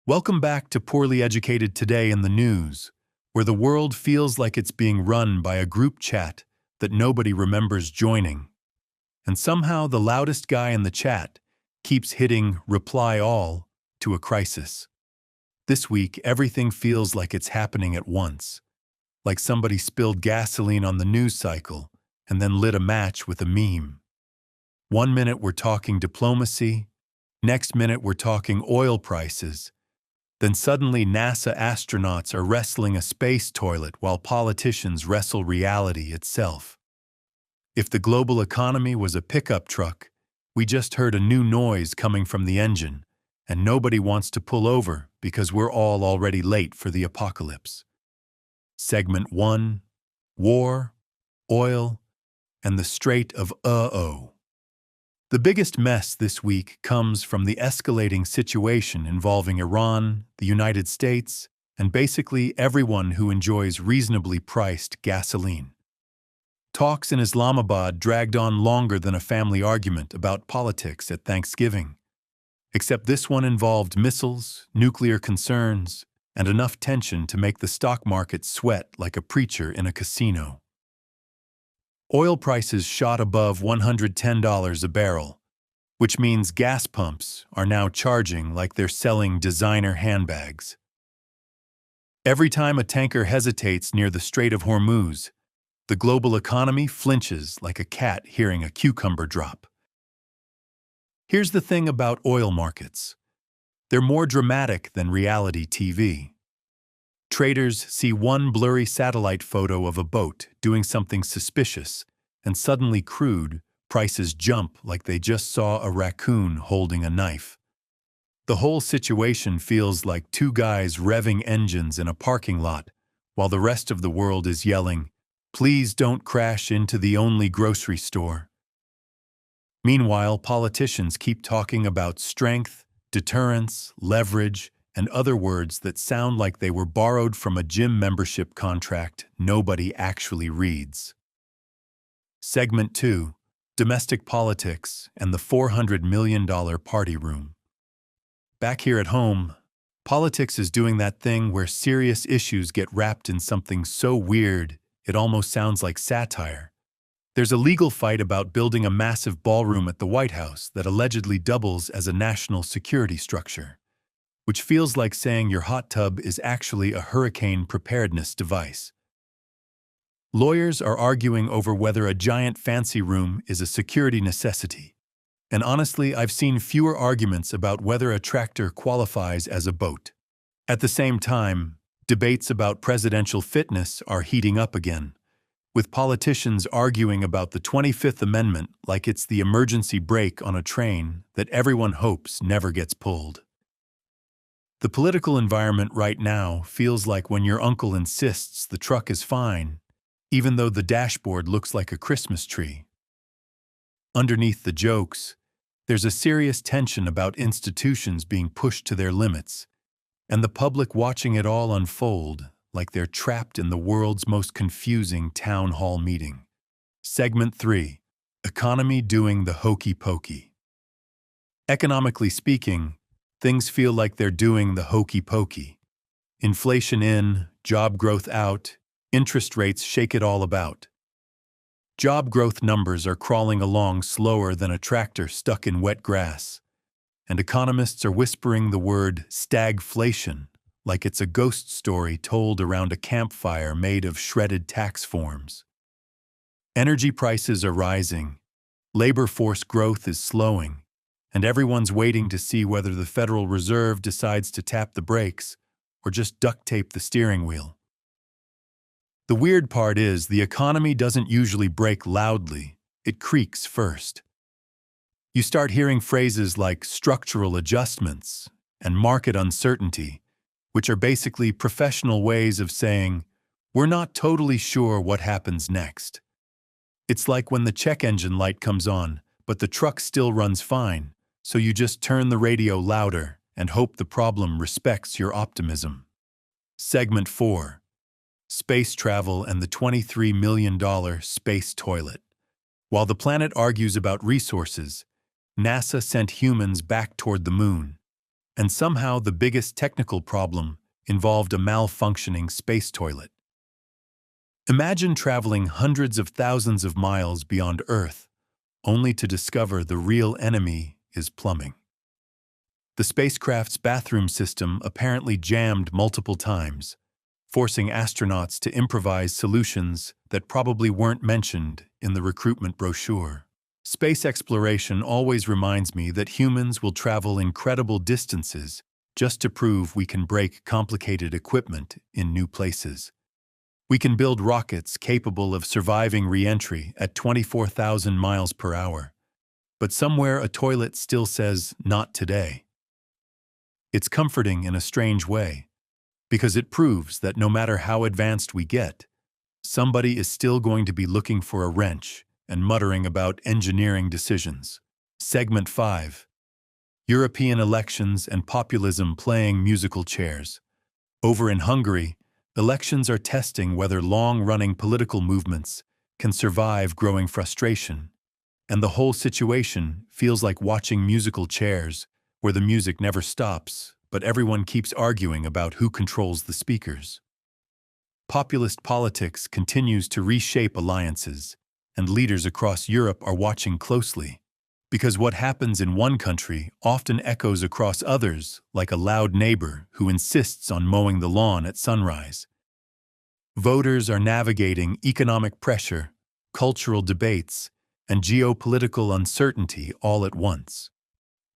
Welcome back to Poorly Educated Today in the News, where the world feels like it's being run by a group chat that nobody remembers joining. And somehow the loudest guy in the chat keeps hitting reply all to a crisis. This week, everything feels like it's happening at once, like somebody spilled gasoline on the news cycle and then lit a match with a meme. 1 minute we're talking diplomacy, next minute we're talking oil prices, then suddenly NASA astronauts are wrestling a space toilet while politicians wrestle reality itself. If the global economy was a pickup truck, we just heard a new noise coming from the engine, and nobody wants to pull over because we're all already late for the apocalypse. Segment 1: War, Oil, and the Strait of Hormuz. The biggest mess this week comes from the escalating situation involving Iran, the United States, and basically everyone who enjoys reasonably priced gasoline. Talks in Islamabad dragged on longer than a family argument about politics at Thanksgiving. Except this one involved missiles, nuclear concerns, and enough tension to make the stock market sweat like a preacher in a casino. Oil prices shot above $110 a barrel, which means gas pumps are now charging like they're selling designer handbags. Every time a tanker hesitates near the Strait of Hormuz, the global economy flinches like a cat hearing a cucumber drop. Here's the thing about oil markets. They're more dramatic than reality TV. Traders see one blurry satellite photo of a boat doing something suspicious, and suddenly crude prices jump like they just saw a raccoon holding a knife. The whole situation feels like two guys revving engines in a parking lot, while the rest of the world is yelling, "Please don't crash into the only grocery store." Meanwhile, politicians keep talking about strength, deterrence, leverage, and other words that sound like they were borrowed from a gym membership contract nobody actually reads. Segment 2: Domestic Politics and the $400 million party room. Back here at home, politics is doing that thing where serious issues get wrapped in something so weird it almost sounds like satire. There's a legal fight about building a massive ballroom at the White House that allegedly doubles as a national security structure, which feels like saying your hot tub is actually a hurricane preparedness device. Lawyers are arguing over whether a giant fancy room is a security necessity, and honestly, I've seen fewer arguments about whether a tractor qualifies as a boat. At the same time, debates about presidential fitness are heating up again, with politicians arguing about the 25th Amendment like it's the emergency brake on a train that everyone hopes never gets pulled. The political environment right now feels like when your uncle insists the truck is fine, even though the dashboard looks like a Christmas tree. Underneath the jokes, there's a serious tension about institutions being pushed to their limits, and the public watching it all unfold like they're trapped in the world's most confusing town hall meeting. Segment 3: Economy doing the hokey pokey. Economically speaking, things feel like they're doing the hokey pokey. Inflation in, job growth out, interest rates shake it all about. Job growth numbers are crawling along slower than a tractor stuck in wet grass, and economists are whispering the word stagflation like it's a ghost story told around a campfire made of shredded tax forms. Energy prices are rising, labor force growth is slowing, and everyone's waiting to see whether the Federal Reserve decides to tap the brakes or just duct tape the steering wheel. The weird part is the economy doesn't usually brake loudly, it creaks first. You start hearing phrases like structural adjustments and market uncertainty, which are basically professional ways of saying, we're not totally sure what happens next. It's like when the check engine light comes on, but the truck still runs fine, so you just turn the radio louder and hope the problem respects your optimism. Segment 4: Space Travel and the $23 million space toilet. While the planet argues about resources, NASA sent humans back toward the moon, And somehow the biggest technical problem involved a malfunctioning space toilet. Imagine traveling hundreds of thousands of miles beyond Earth, only to discover the real enemy is plumbing. The spacecraft's bathroom system apparently jammed multiple times, forcing astronauts to improvise solutions that probably weren't mentioned in the recruitment brochure. Space exploration always reminds me that humans will travel incredible distances just to prove we can break complicated equipment in new places. We can build rockets capable of surviving re-entry at 24,000 miles per hour, but somewhere a toilet still says, "Not today." It's comforting in a strange way, because it proves that no matter how advanced we get, somebody is still going to be looking for a wrench and muttering about engineering decisions. Segment 5. European elections and populism playing musical chairs. Over in Hungary, elections are testing whether long-running political movements can survive growing frustration, and the whole situation feels like watching musical chairs where the music never stops, but everyone keeps arguing about who controls the speakers. Populist politics continues to reshape alliances, and leaders across Europe are watching closely, because what happens in one country often echoes across others like a loud neighbor who insists on mowing the lawn at sunrise. Voters are navigating economic pressure, cultural debates, and geopolitical uncertainty all at once,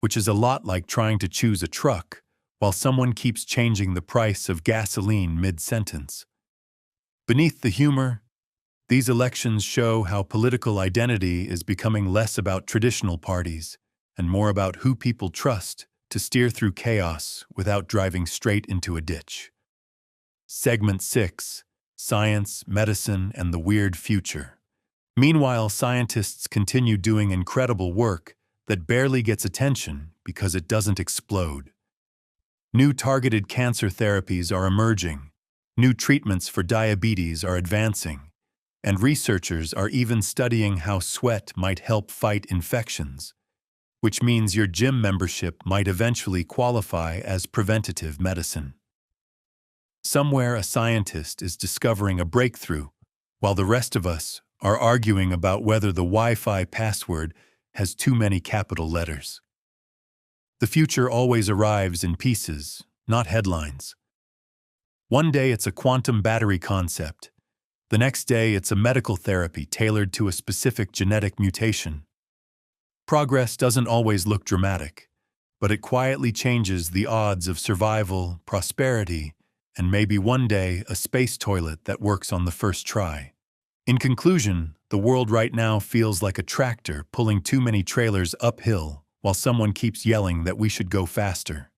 which is a lot like trying to choose a truck while someone keeps changing the price of gasoline mid-sentence. Beneath the humor, these elections show how political identity is becoming less about traditional parties and more about who people trust to steer through chaos without driving straight into a ditch. Segment 6. Science, Medicine, and the Weird Future. Meanwhile, scientists continue doing incredible work that barely gets attention because it doesn't explode. New targeted cancer therapies are emerging, new treatments for diabetes are advancing, and researchers are even studying how sweat might help fight infections, which means your gym membership might eventually qualify as preventative medicine. Somewhere a scientist is discovering a breakthrough, while the rest of us are arguing about whether the Wi-Fi password has too many capital letters. The future always arrives in pieces, not headlines. One day it's a quantum battery concept. The next day it's a medical therapy tailored to a specific genetic mutation. Progress doesn't always look dramatic, but it quietly changes the odds of survival, prosperity, and maybe one day a space toilet that works on the first try. In conclusion, the world right now feels like a tractor pulling too many trailers uphill while someone keeps yelling that we should go faster.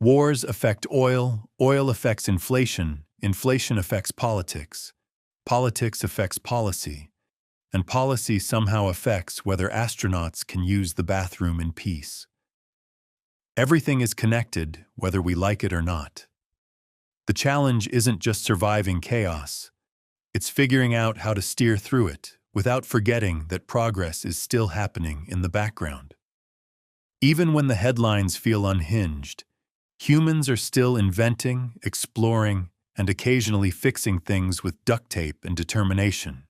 Wars affect oil, oil affects inflation, inflation affects politics, politics affects policy, and policy somehow affects whether astronauts can use the bathroom in peace. Everything is connected, whether we like it or not. The challenge isn't just surviving chaos, it's figuring out how to steer through it without forgetting that progress is still happening in the background. Even when the headlines feel unhinged, humans are still inventing, exploring, and occasionally fixing things with duct tape and determination.